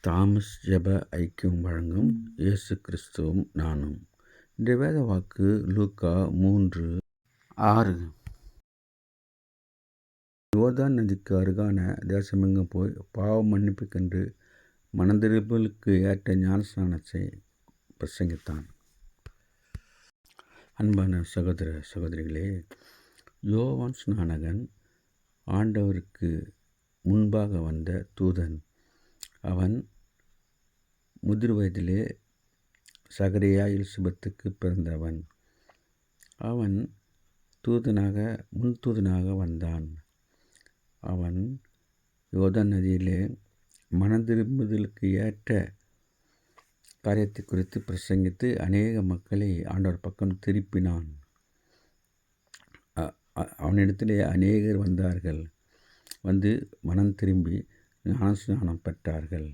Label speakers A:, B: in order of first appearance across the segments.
A: Thomas ஜெப ஐக்கியம் வழங்கும் இயேசு கிறிஸ்துவும் நானும். இன்றைய வேத வாக்கு லூக்கா 3:6. யோர்தான் நதிக்கு அருகான தேசமெங்கும் போய் பாவ மன்னிப்புக்கென்று மனந்திரும்பலுக்கு ஏற்ற ஞானஸ்நானத்தை பிரசங்கித்தான். அன்பான சகோதர சகோதரிகளே, யோவான் ஸ்நானகன் ஆண்டவருக்கு முன்பாக வந்த தூதன். அவன் முதிர் வயதிலே சகரியா எலிசபெத்துக்கு பிறந்தவன். அவன் முன் தூதனாக வந்தான். அவன் யோர்தான் நதியிலே மனந்திரும்புதலுக்கு ஏற்ற காரியத்தை குறித்து பிரசங்கித்து அநேக மக்களை ஆண்டவர் பக்கம் திருப்பினான். அவனிடத்திலே அநேகர் வந்தார்கள். வந்து மனம் திரும்பி ஞானஸ்நானம் பெற்றார்கள்.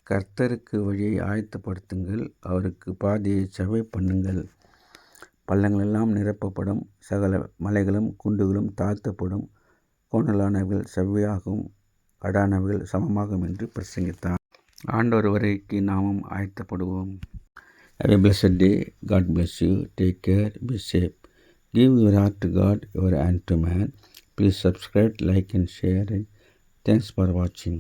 A: கர்த்தருக்கு வழியை ஆயத்தப்படுத்துங்கள், அவருக்கு பாதையை செவ்வை பண்ணுங்கள். பள்ளங்களெல்லாம் நிரப்பப்படும், சகல மலைகளும் குண்டுகளும் தாழ்த்தப்படும், கோணலானவைகள் செவ்வையாகும், கடானவைகள் சமமாகும் என்று பிரசங்கித்தான். ஆண்டவர் வருகைக்கு நாமும் ஆயத்தப்படுவோம். Have a blessed day. God bless you. Take care. Be safe. Give your heart to God, your hand to man. Please subscribe, like and share. Thanks for watching.